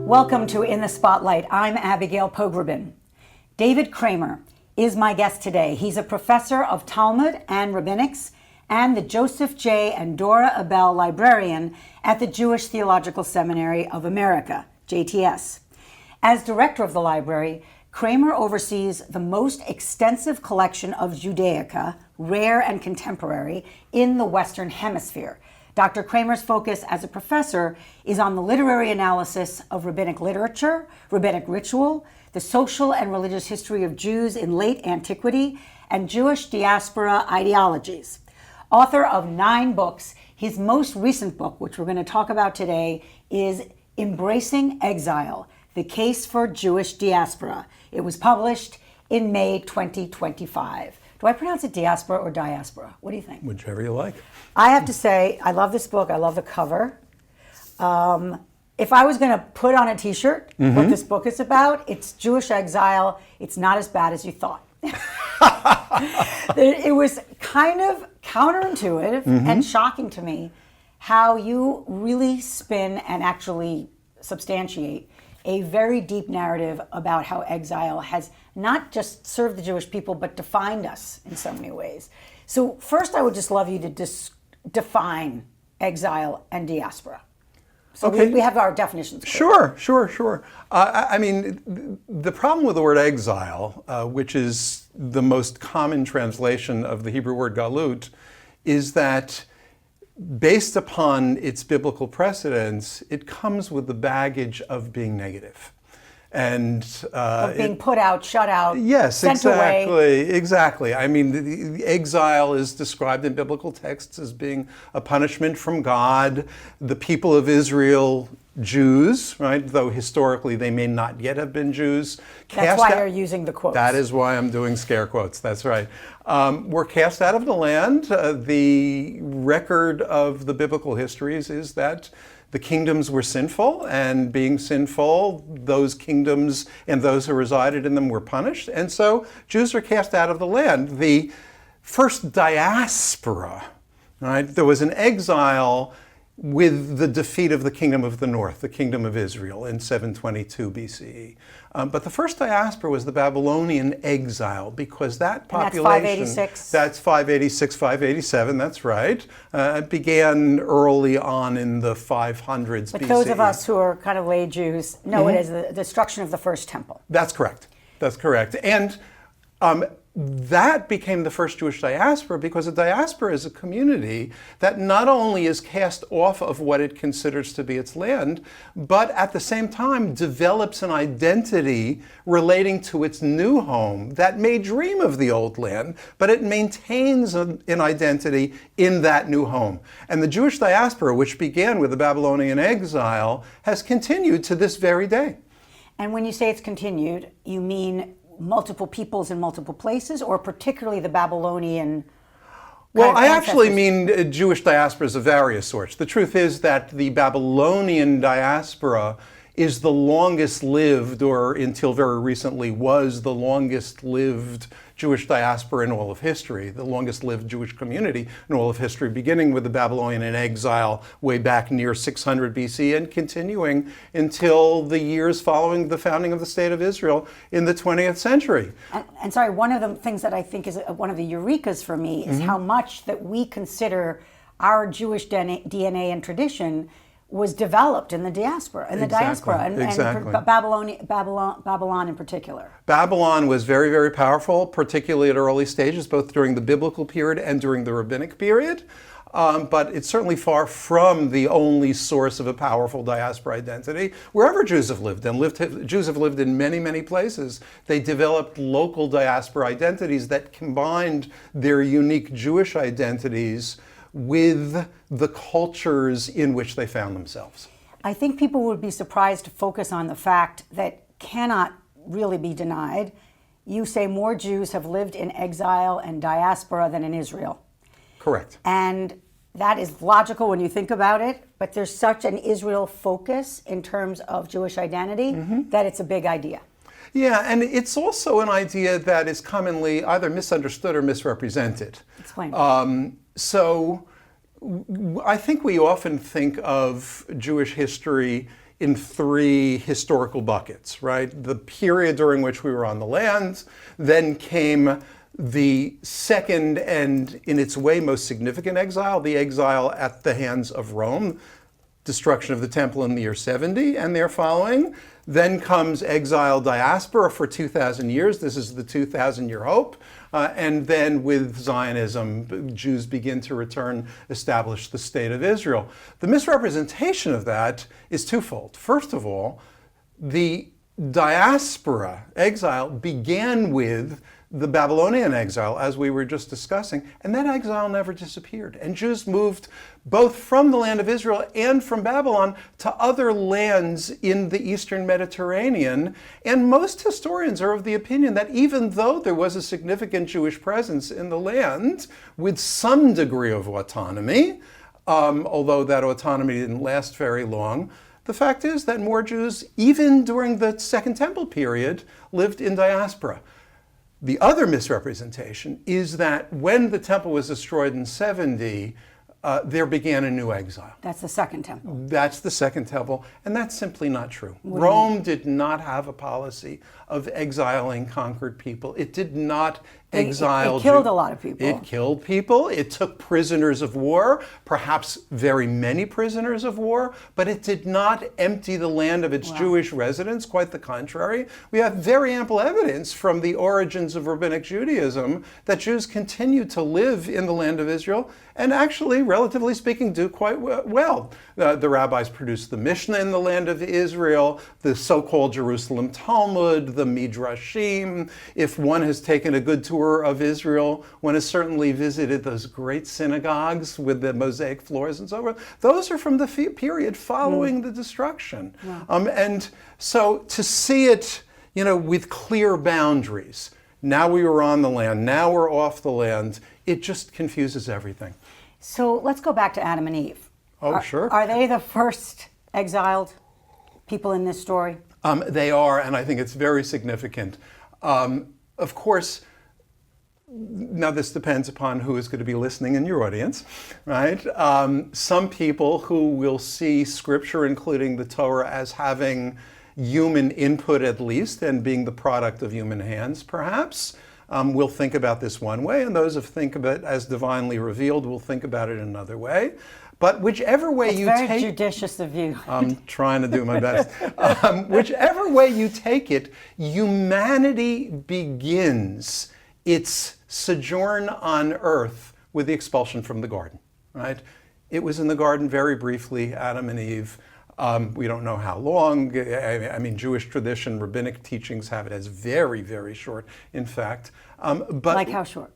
Welcome to In the Spotlight. I'm Abigail Pogrebin. David Kraemer is my guest today. He's a professor of Talmud and Rabbinics and the Joseph J. and Dora Abel Librarian at the Jewish Theological Seminary of America, JTS. As director of the library, Kraemer oversees the most extensive collection of Judaica, rare and contemporary, in the Western Hemisphere. Dr. Kraemer's focus as a professor is on the literary analysis of rabbinic literature, rabbinic ritual, the social and religious history of Jews in late antiquity, and Jewish diaspora ideologies. Author of 9 books, his most recent book, which we're going to talk about today, is Embracing Exile, The Case for Jewish Diaspora. It was published in May 2025. Do I pronounce it diaspora or diaspora? What do you think? Whichever you like. I have to say, I love this book. I love the cover. If I was going to put on a t-shirt what this book is about, it's Jewish exile. It's not as bad as you thought. It was kind of counterintuitive and shocking to me how you really spin and actually substantiate a very deep narrative about how exile has not just served the Jewish people, but defined us in so many ways. So first, I would just love you to define exile and diaspora. So okay. we have our definitions. Clear. Sure. I mean, the problem with the word exile, which is the most common translation of the Hebrew word galut, is that based upon its biblical precedents, it comes with the baggage of being negative. And of being put out, shut out, yes, sent away. Exactly. I mean, the exile is described in biblical texts as being a punishment from God. The people of Israel, Jews, right, though historically they may not yet have been Jews. That's why you're using the quotes. That is why I'm doing scare quotes, that's right. Were cast out of the land. The record of the biblical histories is that the kingdoms were sinful, and being sinful, those kingdoms and those who resided in them were punished. And so Jews were cast out of the land. The first diaspora, right, there was an exile with the defeat of the kingdom of the north, the kingdom of Israel, in 722 BCE. But the first diaspora was the Babylonian exile, because that population... And that's 586? That's 586, 587, that's right. It began early on in the 500s But BCE. those of us who are kind of lay Jews know it as the destruction of the first temple. That's correct. And that became the first Jewish diaspora, because a diaspora is a community that not only is cast off of what it considers to be its land, but at the same time develops an identity relating to its new home that may dream of the old land, but it maintains an identity in that new home. And the Jewish diaspora, which began with the Babylonian exile, has continued to this very day. And when you say it's continued, you mean multiple peoples in multiple places, or particularly the Babylonian? Well, I actually mean Jewish diasporas of various sorts. The truth is that the Babylonian diaspora is the longest lived, or until very recently was the longest lived Jewish diaspora in all of history, the longest lived Jewish community in all of history, beginning with the Babylonian exile way back near 600 BC and continuing until the years following the founding of the State of Israel in the 20th century. And sorry, one of the things that I think is one of the eurekas for me is how much that we consider our Jewish DNA and tradition was developed in the diaspora, and Babylon in particular. Babylon was very, very powerful, particularly at early stages, both during the biblical period and during the rabbinic period. But it's certainly far from the only source of a powerful diaspora identity. Wherever Jews have lived, and Jews have lived in many, many places, they developed local diaspora identities that combined their unique Jewish identities with the cultures in which they found themselves. I think people would be surprised to focus on the fact that cannot really be denied. You say more Jews have lived in exile and diaspora than in Israel. Correct. And that is logical when you think about it, but there's such an Israel focus in terms of Jewish identity that it's a big idea. Yeah, and it's also an idea that is commonly either misunderstood or misrepresented. Explain. So I think we often think of Jewish history in three historical buckets, right? The period during which we were on the land, then came the second and in its way most significant exile, the exile at the hands of Rome, destruction of the temple in the year 70 and their following. Then comes exile diaspora for 2,000 years. This is the 2,000-year hope. And then with Zionism, Jews begin to return, establish the state of Israel. The misrepresentation of that is twofold. First of all, the diaspora exile began with the Babylonian exile, as we were just discussing, and that exile never disappeared. And Jews moved both from the land of Israel and from Babylon to other lands in the Eastern Mediterranean. And most historians are of the opinion that even though there was a significant Jewish presence in the land with some degree of autonomy, although that autonomy didn't last very long, the fact is that more Jews, even during the Second Temple period, lived in diaspora. The other misrepresentation is that when the temple was destroyed in 70, there began a new exile. That's the Second Temple. That's the Second Temple, and that's simply not true. Rome did not have a policy of exiling conquered people. It did not exile. It killed a lot of people. It killed people. It took prisoners of war, perhaps very many prisoners of war, but it did not empty the land of its Jewish residents. Quite the contrary. We have very ample evidence from the origins of Rabbinic Judaism that Jews continued to live in the land of Israel and actually, relatively speaking, do quite well. The rabbis produced the Mishnah in the land of Israel, the so-called Jerusalem Talmud, the Midrashim. If one has taken a good tour of Israel, one has certainly visited those great synagogues with the mosaic floors and so forth. Those are from the period following the destruction. And so to see it, with clear boundaries, now we were on the land, now we're off the land, it just confuses everything. So let's go back to Adam and Eve. Sure. Are they the first exiled people in this story? They are, and I think it's very significant. Of course, now this depends upon who is going to be listening in your audience, right? Some people who will see Scripture, including the Torah, as having human input at least, and being the product of human hands, perhaps, will think about this one way, and those who think of it as divinely revealed will think about it another way. But whichever way you take it... Very judicious of you. I'm trying to do my best. Whichever way you take it, humanity begins its sojourn on earth with the expulsion from the garden, right? It was in the garden very briefly, Adam and Eve. We don't know how long. I mean, Jewish tradition, rabbinic teachings have it as very, very short, in fact. But like how short?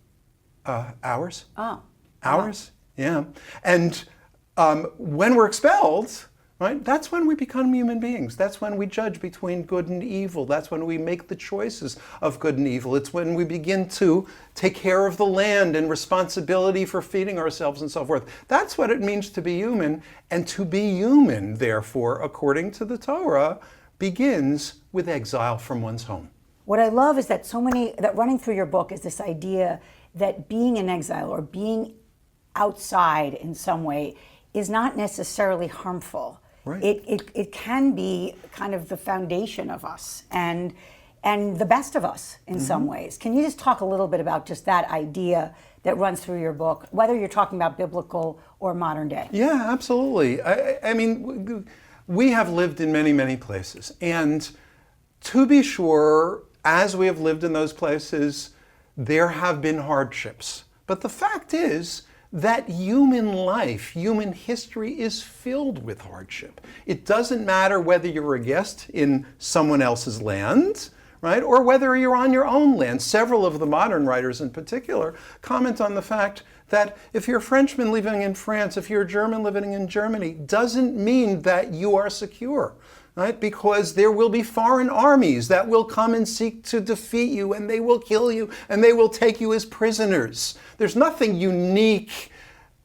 Hours. Oh. Hours, yeah. And when we're expelled, right, that's when we become human beings. That's when we judge between good and evil. That's when we make the choices of good and evil. It's when we begin to take care of the land and responsibility for feeding ourselves and so forth. That's what it means to be human. And to be human, therefore, according to the Torah, begins with exile from one's home. What I love is that that running through your book is this idea that being in exile or being outside in some way is not necessarily harmful. Right. It can be kind of the foundation of us and the best of us in some ways. Can you just talk a little bit about just that idea that runs through your book, whether you're talking about biblical or modern day? Yeah, absolutely. I mean, we have lived in many, many places. And to be sure, as we have lived in those places, there have been hardships. But the fact is that human life, human history is filled with hardship. It doesn't matter whether you're a guest in someone else's land, right, or whether you're on your own land. Several of the modern writers in particular comment on the fact that if you're a Frenchman living in France, if you're a German living in Germany, doesn't mean that you are secure. Right? Because there will be foreign armies that will come and seek to defeat you, and they will kill you, and they will take you as prisoners. There's nothing unique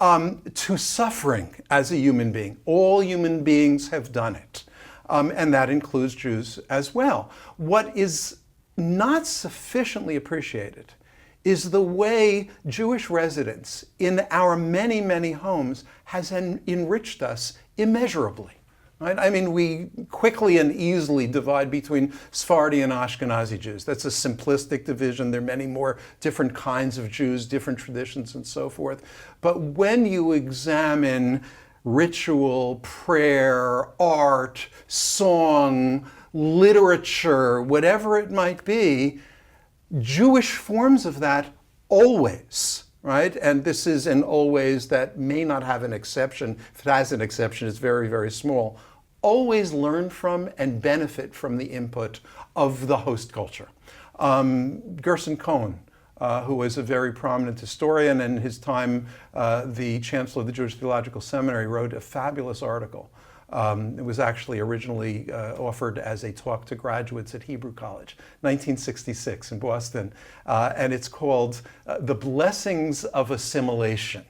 to suffering as a human being. All human beings have done it, and that includes Jews as well. What is not sufficiently appreciated is the way Jewish residence in our many, many homes has enriched us immeasurably. Right? I mean, we quickly and easily divide between Sephardi and Ashkenazi Jews. That's a simplistic division. There are many more different kinds of Jews, different traditions, and so forth. But when you examine ritual, prayer, art, song, literature, whatever it might be, Jewish forms of that always, right? And this is an always that may not have an exception. If it has an exception, it's very, very small. Always learn from and benefit from the input of the host culture. Gerson Cohen, who was a very prominent historian, and in his time the chancellor of the Jewish Theological Seminary, wrote a fabulous article. It was actually originally offered as a talk to graduates at Hebrew College, 1966 in Boston, and it's called The Blessings of Assimilation.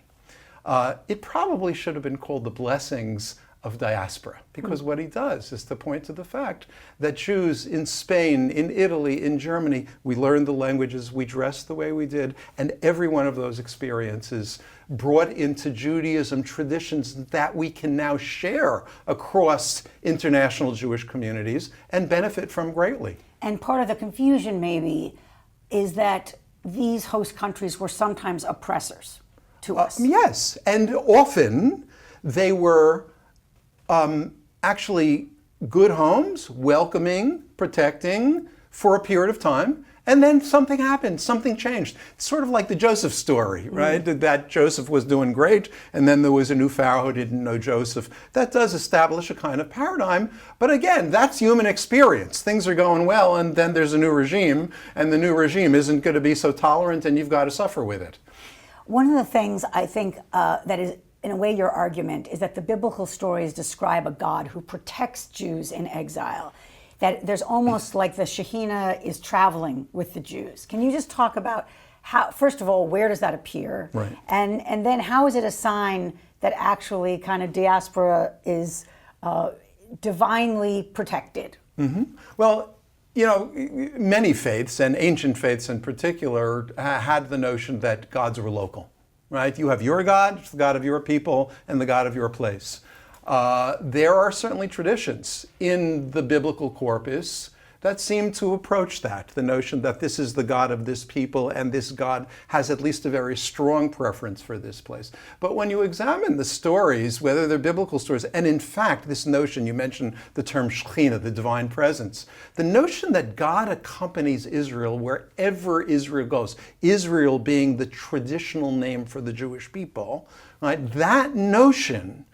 It probably should have been called The Blessings of Diaspora, because what he does is to point to the fact that Jews in Spain, in Italy, in Germany, we learned the languages, we dressed the way we did, and every one of those experiences brought into Judaism traditions that we can now share across international Jewish communities and benefit from greatly. And part of the confusion maybe is that these host countries were sometimes oppressors to us. Yes, and often they were actually good homes, welcoming, protecting for a period of time, and then something happened, something changed. It's sort of like the Joseph story, right? That Joseph was doing great, and then there was a new Pharaoh who didn't know Joseph. That does establish a kind of paradigm, but again, that's human experience. Things are going well, and then there's a new regime, and the new regime isn't going to be so tolerant, and you've got to suffer with it. One of the things I think that is, in a way, your argument is that the biblical stories describe a God who protects Jews in exile, that there's almost like the Shekhinah is traveling with the Jews. Can you just talk about how, first of all, where does that appear? Right. And then how is it a sign that actually kind of diaspora is divinely protected? Mm-hmm. Well, you know, many faiths, and ancient faiths in particular, had the notion that gods were local. Right? You have your God, the God of your people, and the God of your place. There are certainly traditions in the biblical corpus that seem to approach that, the notion that this is the God of this people, and this God has at least a very strong preference for this place. But when you examine the stories, whether they're biblical stories, and in fact, this notion, you mentioned the term Shekhinah, the divine presence, the notion that God accompanies Israel wherever Israel goes, Israel being the traditional name for the Jewish people, right? That notion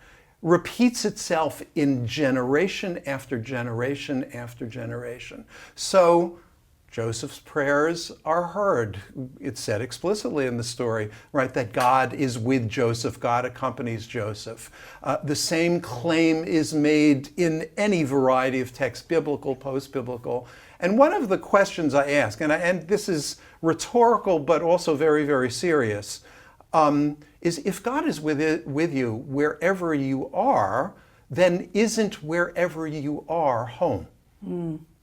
repeats itself in generation after generation after generation. So Joseph's prayers are heard. It's said explicitly in the story, right, that God is with Joseph, God accompanies Joseph. The same claim is made in any variety of texts, biblical, post-biblical. And one of the questions I ask, and this is rhetorical but also very, very serious, is if God is with you wherever you are, then isn't wherever you are home,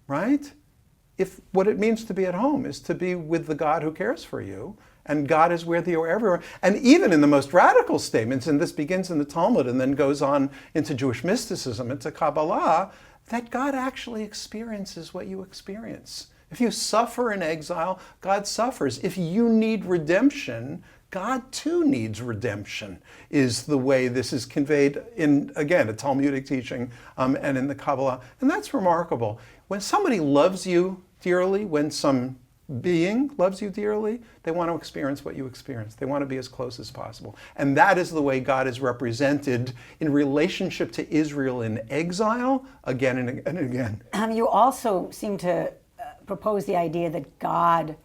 right? If what it means to be at home is to be with the God who cares for you, and God is with you everywhere. And even in the most radical statements, and this begins in the Talmud and then goes on into Jewish mysticism, into Kabbalah, that God actually experiences what you experience. If you suffer in exile, God suffers. If you need redemption, God too needs redemption, is the way this is conveyed in, again, a Talmudic teaching and in the Kabbalah. And that's remarkable. When somebody loves you dearly, when some being loves you dearly, they want to experience what you experience. They want to be as close as possible. And that is the way God is represented in relationship to Israel in exile, again and again. You also seem to propose the idea that God,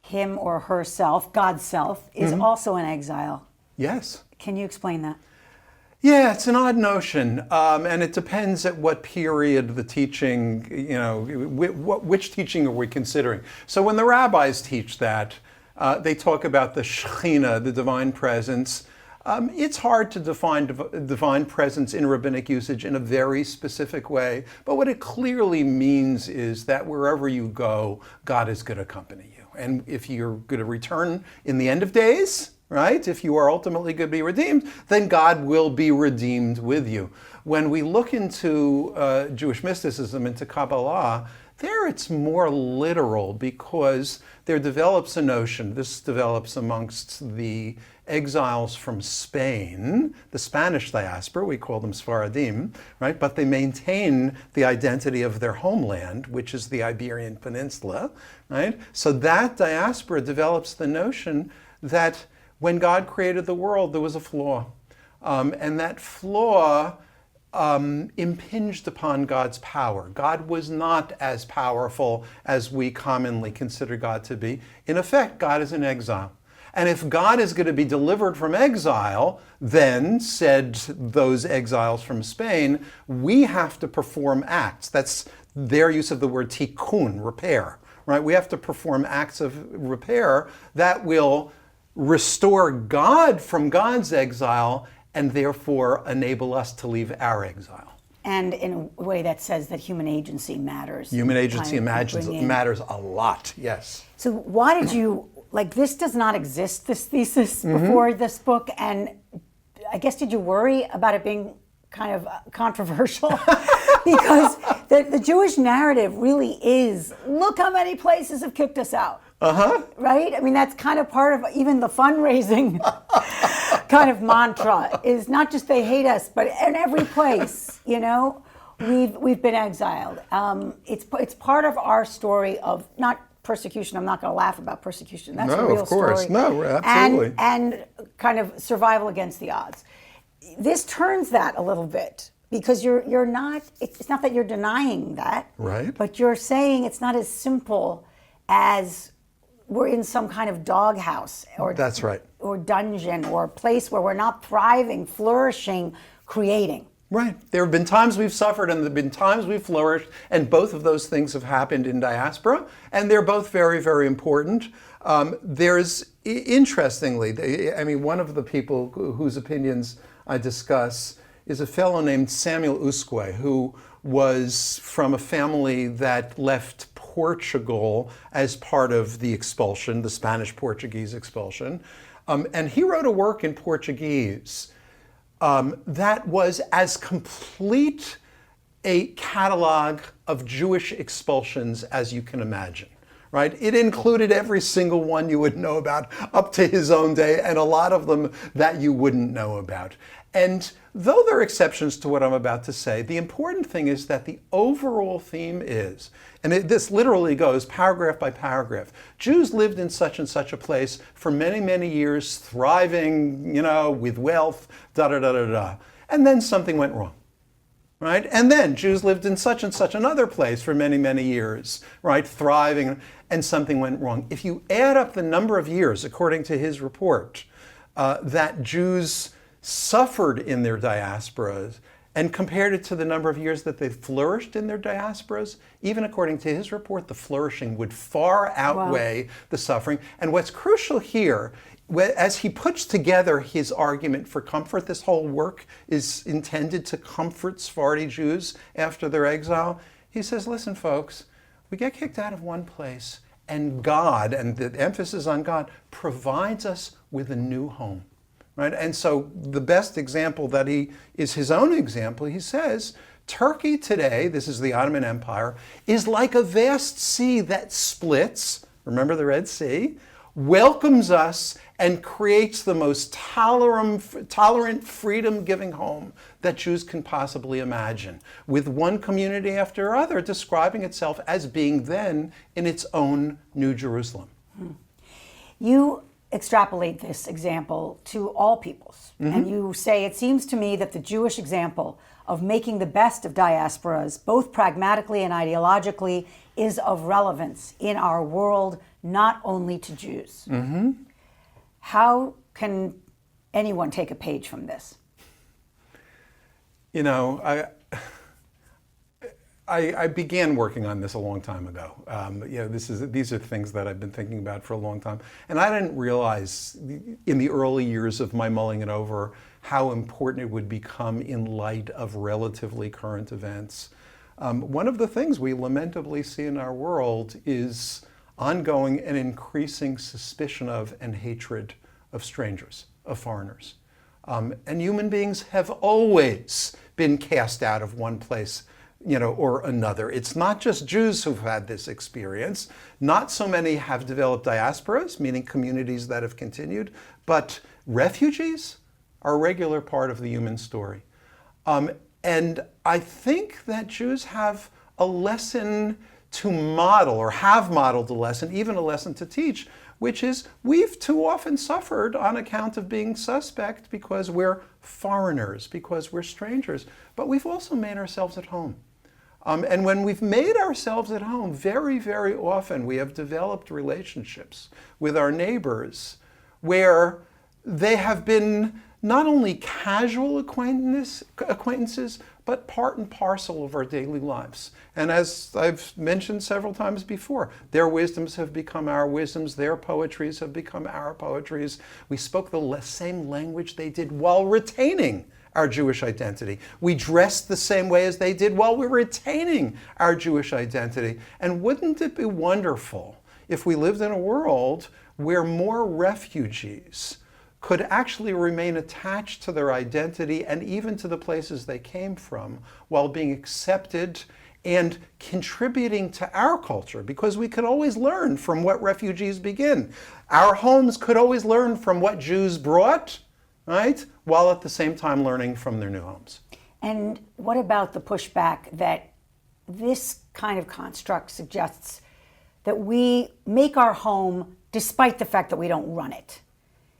him or herself, God's self, is also in exile. Yes. Can you explain that? Yeah, it's an odd notion, and it depends at what period the teaching, you know, which teaching are we considering. So when the rabbis teach that, they talk about the Shekhinah, the divine presence. It's hard to define divine presence in rabbinic usage in a very specific way, but what it clearly means is that wherever you go, God is going to accompany you. And if you're going to return in the end of days, right? If you are ultimately going to be redeemed, then God will be redeemed with you. When we look into Jewish mysticism, into Kabbalah, there it's more literal, because there develops a notion, this develops amongst the exiles from Spain, the Spanish diaspora, we call them Sfaradim, right? But they maintain the identity of their homeland, which is the Iberian Peninsula, right? So that diaspora develops the notion that when God created the world, there was a flaw. And that flaw impinged upon God's power. God was not as powerful as we commonly consider God to be. In effect, God is in exile. And if God is going to be delivered from exile, then, said those exiles from Spain, we have to perform acts. That's their use of the word tikkun, repair, right? We have to perform acts of repair that will restore God from God's exile and therefore enable us to leave our exile. And in a way that says that human agency matters. Human agency matters a lot, yes. So why did you, this does not exist, this thesis, before this book, and I guess did you worry about it being kind of controversial? Because the Jewish narrative really is, look how many places have kicked us out. Right? I mean, that's kind of part of even the fundraising kind of mantra, is not just they hate us, but in every place, we've been exiled. It's part of our story of not persecution. I'm not going to laugh about persecution. That's a real story. No, absolutely. And kind of survival against the odds. This turns that a little bit, because you're not, it's not that you're denying that, right? But you're saying it's not as simple as we're in some kind of doghouse or that's right, or dungeon or place where we're not thriving, flourishing, creating. Right. There have been times we've suffered and there have been times we've flourished, and both of those things have happened in diaspora, and they're both very, very important. Interestingly, one of the people whose opinions I discuss is a fellow named Samuel Usque, who was from a family that left Portugal as part of the expulsion, the Spanish-Portuguese expulsion. And he wrote a work in Portuguese that was as complete a catalog of Jewish expulsions as you can imagine. Right? It included every single one you would know about up to his own day, and a lot of them that you wouldn't know about. And though there are exceptions to what I'm about to say, the important thing is that the overall theme is, and this literally goes paragraph by paragraph, Jews lived in such and such a place for many, many years, thriving, with wealth, da-da-da-da-da. And then something went wrong. Right? And then Jews lived in such and such another place for many, many years, right? Thriving, and something went wrong. If you add up the number of years, according to his report, that Jews suffered in their diasporas and compared it to the number of years that they flourished in their diasporas, even according to his report, the flourishing would far outweigh the suffering. And what's crucial here, as he puts together his argument for comfort, this whole work is intended to comfort Sephardi Jews after their exile. He says, listen, folks, we get kicked out of one place, and God, and the emphasis on God, provides us with a new home. Right? And so the best example that is his own example, he says, Turkey today, this is the Ottoman Empire, is like a vast sea that splits, remember the Red Sea, welcomes us and creates the most tolerant, freedom-giving home that Jews can possibly imagine, with one community after another describing itself as being then in its own New Jerusalem. You extrapolate this example to all peoples, and you say, it seems to me that the Jewish example of making the best of diasporas, both pragmatically and ideologically, is of relevance in our world, not only to Jews. How can anyone take a page from this? I began working on this a long time ago. These are things that I've been thinking about for a long time. And I didn't realize in the early years of my mulling it over how important it would become in light of relatively current events. One of the things we lamentably see in our world is ongoing and increasing suspicion of and hatred of strangers, of foreigners. And human beings have always been cast out of one place, or another. It's not just Jews who've had this experience. Not so many have developed diasporas, meaning communities that have continued, but refugees are a regular part of the human story. And I think that Jews have a lesson to model, or have modeled a lesson, even a lesson to teach, which is we've too often suffered on account of being suspect because we're foreigners, because we're strangers, but we've also made ourselves at home. And when we've made ourselves at home, very, very often we have developed relationships with our neighbors where they have been not only casual acquaintances, but part and parcel of our daily lives. And as I've mentioned several times before, their wisdoms have become our wisdoms, their poetries have become our poetries. We spoke the same language they did while retaining our Jewish identity. We dressed the same way as they did while we were retaining our Jewish identity. And wouldn't it be wonderful if we lived in a world where more refugees could actually remain attached to their identity and even to the places they came from while being accepted and contributing to our culture, because we could always learn from what refugees begin. Our homes could always learn from what Jews brought, right? While at the same time learning from their new homes. And what about the pushback that this kind of construct suggests that we make our home despite the fact that we don't run it?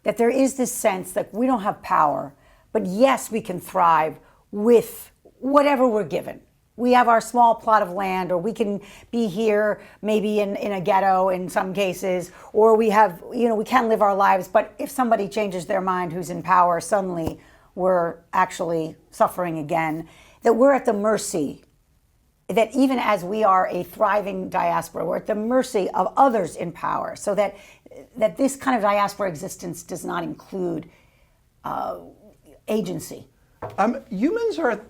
That there is this sense that we don't have power, but yes, we can thrive with whatever we're given. We have our small plot of land, or we can be here maybe in a ghetto in some cases, or we have, we can live our lives, but if somebody changes their mind who's in power, suddenly we're actually suffering again. That we're at the mercy, that even as we are a thriving diaspora, we're at the mercy of others in power, so that this kind of diaspora existence does not include agency. Humans are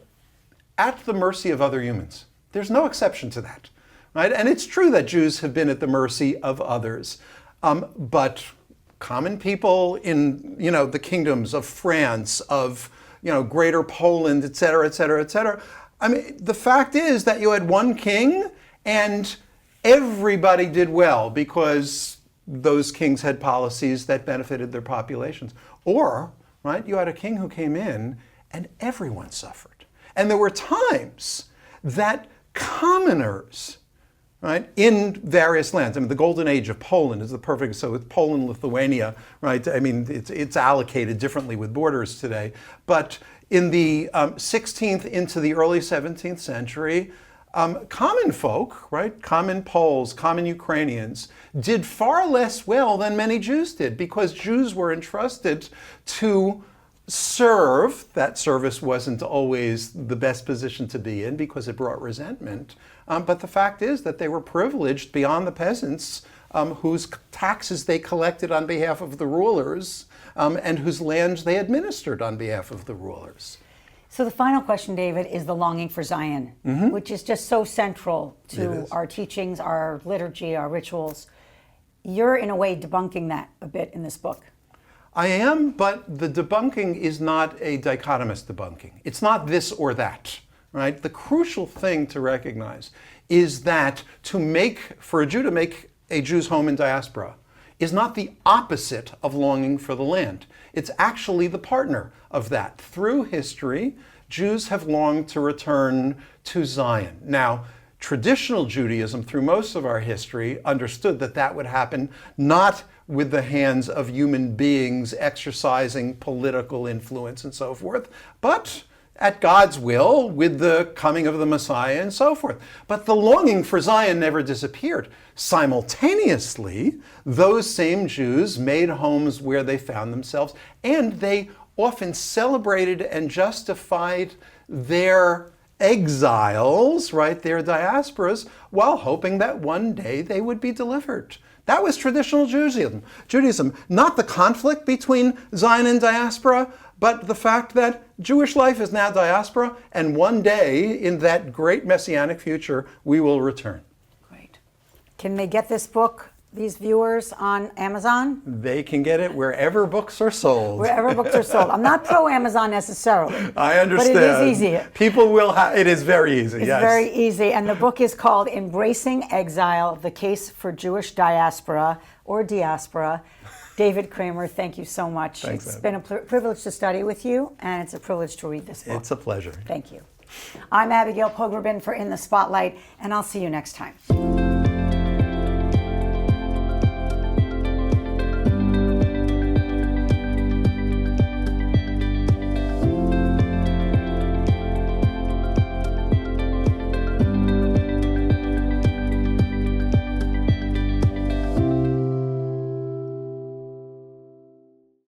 at the mercy of other humans. There's no exception to that, right? And it's true that Jews have been at the mercy of others, but common people in, the kingdoms of France, of, Greater Poland, et cetera, et cetera, et cetera. I mean, the fact is that you had one king and everybody did well because those kings had policies that benefited their populations. Or, right, you had a king who came in and everyone suffered. And there were times that commoners, right, in various lands, I mean, the golden age of Poland is the perfect, so with Poland, Lithuania, right, I mean, it's allocated differently with borders today, but in the 16th into the early 17th century, common folk, right, common Poles, common Ukrainians, did far less well than many Jews did, because Jews were entrusted to serve. That service wasn't always the best position to be in because it brought resentment. But the fact is that they were privileged beyond the peasants whose taxes they collected on behalf of the rulers and whose lands they administered on behalf of the rulers. So the final question, David, is the longing for Zion, which is just so central to our teachings, our liturgy, our rituals. You're, in a way, debunking that a bit in this book. I am, but the debunking is not a dichotomous debunking. It's not this or that, right? The crucial thing to recognize is that for a Jew to make a Jew's home in diaspora is not the opposite of longing for the land. It's actually the partner of that. Through history, Jews have longed to return to Zion. Now, traditional Judaism, through most of our history, understood that that would happen not with the hands of human beings exercising political influence and so forth, but at God's will, with the coming of the Messiah and so forth. But the longing for Zion never disappeared. Simultaneously, those same Jews made homes where they found themselves, and they often celebrated and justified their exiles, right, their diasporas, while hoping that one day they would be delivered. That was traditional Judaism, not the conflict between Zion and diaspora, but the fact that Jewish life is now diaspora, and one day in that great messianic future, we will return. Great. Can they get this book these viewers on Amazon? They can get it wherever books are sold. Wherever books are sold. I'm not pro Amazon necessarily. I understand. But it is easy. People will it is very easy, It's yes. very easy. And the book is called Embracing Exile, The Case for Jewish Diaspora or Diaspora. David Kraemer, thank you so much. Thanks, It's Abby. been a privilege to study with you, and it's a privilege to read this book. It's a pleasure. Thank you. I'm Abigail Pogrebin for In the Spotlight, and I'll see you next time.